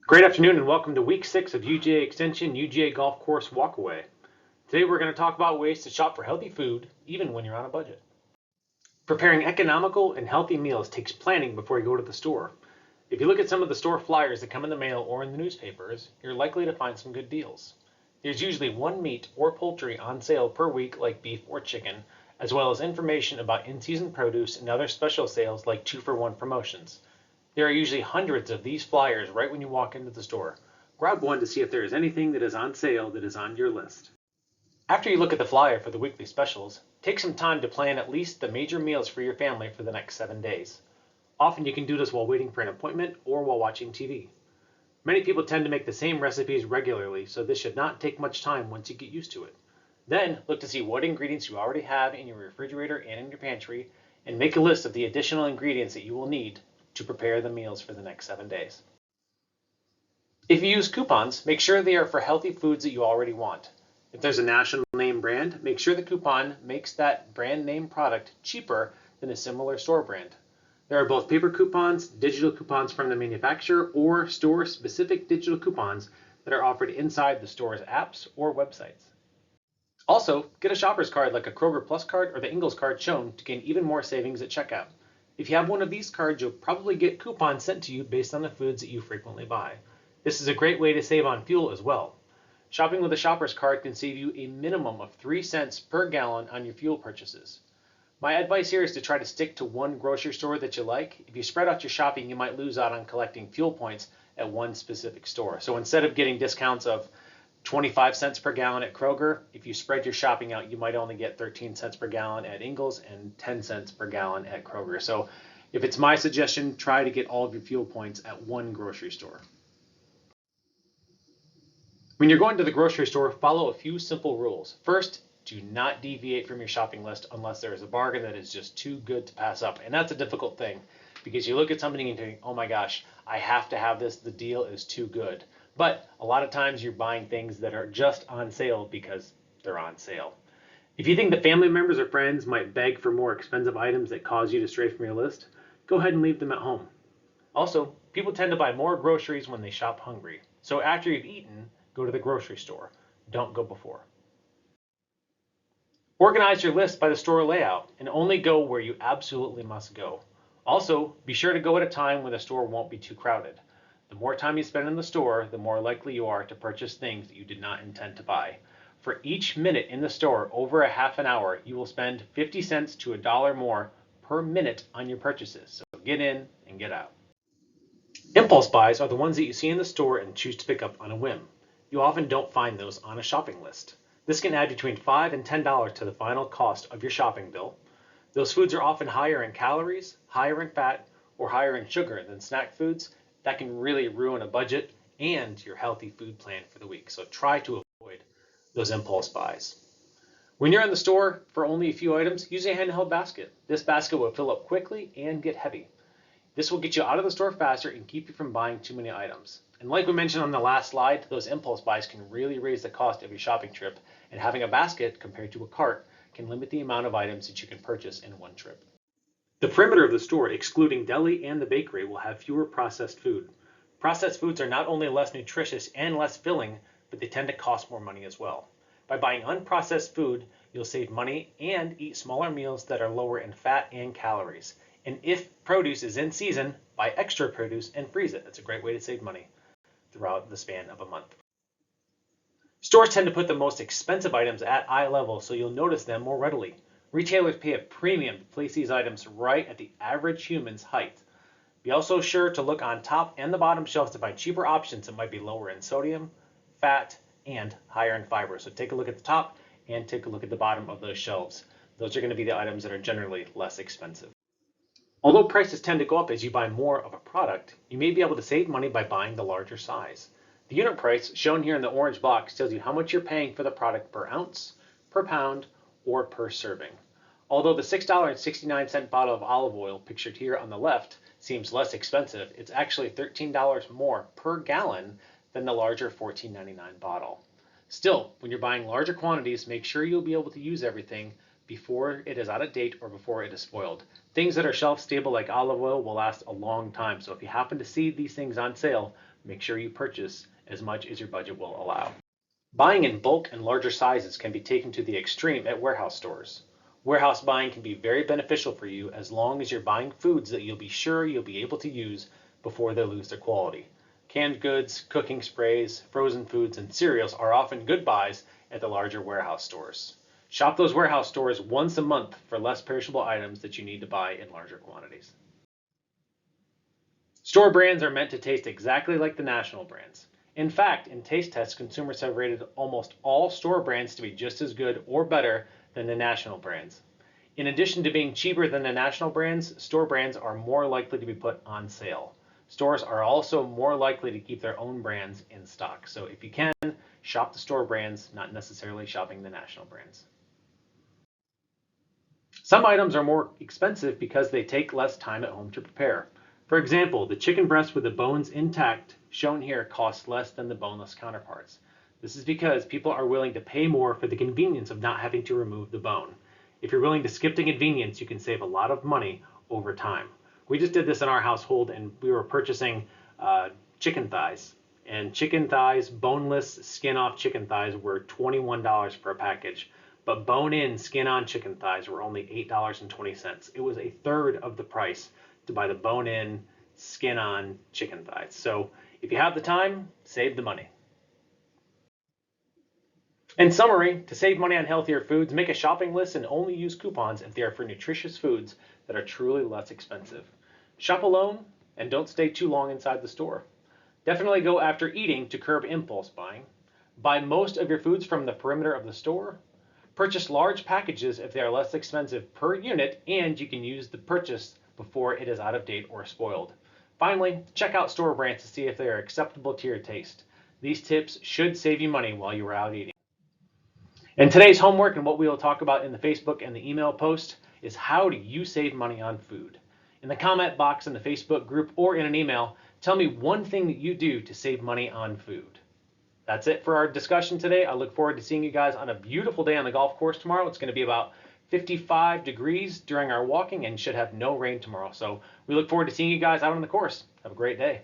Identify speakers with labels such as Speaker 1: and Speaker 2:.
Speaker 1: Great afternoon and welcome to week 6 of UGA Extension UGA Golf Course Walkaway. Today we're going to talk about ways to shop for healthy food even when you're on a budget. Preparing economical and healthy meals takes planning before you go to the store. If you look at some of the store flyers that come in the mail or in the newspapers, you're likely to find some good deals. There's usually one meat or poultry on sale per week like beef or chicken, as well as information about in-season produce and other special sales like 2-for-1 promotions. There are usually hundreds of these flyers right when you walk into the store. Grab one to see if there is anything that is on sale that is on your list. After you look at the flyer for the weekly specials, take some time to plan at least the major meals for your family for the next 7 days. Often you can do this while waiting for an appointment or while watching TV. Many people tend to make the same recipes regularly, so this should not take much time once you get used to it. Then look to see what ingredients you already have in your refrigerator and in your pantry, and make a list of the additional ingredients that you will need to prepare the meals for the next 7 days. If you use coupons, make sure they are for healthy foods that you already want. If there's a national name brand, make sure the coupon makes that brand name product cheaper than a similar store brand. There are both paper coupons, digital coupons from the manufacturer, or store-specific digital coupons that are offered inside the store's apps or websites. Also, get a shopper's card like a Kroger Plus card or the Ingles card shown to gain even more savings at checkout. If you have one of these cards, you'll probably get coupons sent to you based on the foods that you frequently buy. This is a great way to save on fuel as well. Shopping with a shopper's card can save you a minimum of 3 cents per gallon on your fuel purchases. My advice here is to try to stick to one grocery store that you like. If you spread out your shopping, you might lose out on collecting fuel points at one specific store. So instead of getting discounts of 25 cents per gallon at Kroger, if you spread your shopping out, you might only get 13 cents per gallon at Ingles and 10 cents per gallon at Kroger. So if it's my suggestion, try to get all of your fuel points at one grocery store. When you're going to the grocery store, follow a few simple rules. First, do not deviate from your shopping list unless there is a bargain that is just too good to pass up. And that's a difficult thing because you look at something and think, oh my gosh, I have to have this. The deal is too good. But a lot of times you're buying things that are just on sale because they're on sale. If you think that family members or friends might beg for more expensive items that cause you to stray from your list, go ahead and leave them at home. Also, people tend to buy more groceries when they shop hungry. So after you've eaten, go to the grocery store. Don't go before. Organize your list by the store layout and only go where you absolutely must go. Also, be sure to go at a time when the store won't be too crowded. The more time you spend in the store, the more likely you are to purchase things that you did not intend to buy. For each minute in the store over a half an hour, you will spend 50 cents to $1 more per minute on your purchases. So get in and get out. Impulse buys are the ones that you see in the store and choose to pick up on a whim. You often don't find those on a shopping list. This can add between $5 and $10 to the final cost of your shopping bill. Those foods are often higher in calories, higher in fat, or higher in sugar than snack foods. That can really ruin a budget and your healthy food plan for the week. So try to avoid those impulse buys. When you're in the store for only a few items, use a handheld basket. This basket will fill up quickly and get heavy. This will get you out of the store faster and keep you from buying too many items. And like we mentioned on the last slide, those impulse buys can really raise the cost of your shopping trip, and having a basket compared to a cart can limit the amount of items that you can purchase in one trip. The perimeter of the store, excluding deli and the bakery, will have fewer processed food. Processed foods are not only less nutritious and less filling, but they tend to cost more money as well. By buying unprocessed food, you'll save money and eat smaller meals that are lower in fat and calories. And if produce is in season, buy extra produce and freeze it. That's a great way to save money throughout the span of a month. Stores tend to put the most expensive items at eye level, so you'll notice them more readily. Retailers pay a premium to place these items right at the average human's height. Be also sure to look on top and the bottom shelves to find cheaper options that might be lower in sodium, fat, and higher in fiber. So take a look at the top and take a look at the bottom of those shelves. Those are going to be the items that are generally less expensive. Although prices tend to go up as you buy more of a product, you may be able to save money by buying the larger size. The unit price shown here in the orange box tells you how much you're paying for the product per ounce, per pound, or per serving. Although the $6.69 bottle of olive oil pictured here on the left seems less expensive, it's actually $13 more per gallon than the larger $14.99 bottle. Still, when you're buying larger quantities, make sure you'll be able to use everything before it is out of date or before it is spoiled. Things that are shelf stable like olive oil will last a long time, so if you happen to see these things on sale, make sure you purchase as much as your budget will allow. Buying in bulk and larger sizes can be taken to the extreme at warehouse stores. Warehouse buying can be very beneficial for you as long as you're buying foods that you'll be sure you'll be able to use before they lose their quality. Canned goods, cooking sprays, frozen foods, and cereals are often good buys at the larger warehouse stores. Shop those warehouse stores once a month for less perishable items that you need to buy in larger quantities. Store brands are meant to taste exactly like the national brands. In fact, in taste tests, consumers have rated almost all store brands to be just as good or better than the national brands. In addition to being cheaper than the national brands, store brands are more likely to be put on sale. Stores are also more likely to keep their own brands in stock. So if you can, shop the store brands, not necessarily shopping the national brands. Some items are more expensive because they take less time at home to prepare. For example, the chicken breast with the bones intact shown here costs less than the boneless counterparts. This is because people are willing to pay more for the convenience of not having to remove the bone. If you're willing to skip the convenience, you can save a lot of money over time. We just did this in our household and we were purchasing chicken thighs. And chicken thighs, boneless, skin off chicken thighs were $21 per package. But bone-in, skin-on chicken thighs were only $8.20. It was a third of the price to buy the bone-in, skin-on chicken thighs. So if you have the time, save the money. In summary, to save money on healthier foods, make a shopping list and only use coupons if they are for nutritious foods that are truly less expensive. Shop alone and don't stay too long inside the store. Definitely go after eating to curb impulse buying. Buy most of your foods from the perimeter of the store. Purchase large packages if they are less expensive per unit, and you can use the purchase before it is out of date or spoiled. Finally, check out store brands to see if they are acceptable to your taste. These tips should save you money while you are out eating. And today's homework and what we will talk about in the Facebook and the email post is how do you save money on food? In the comment box in the Facebook group or in an email, tell me one thing that you do to save money on food. That's it for our discussion today. I look forward to seeing you guys on a beautiful day on the golf course tomorrow. It's going to be about 55 degrees during our walking and should have no rain tomorrow. So we look forward to seeing you guys out on the course. Have a great day.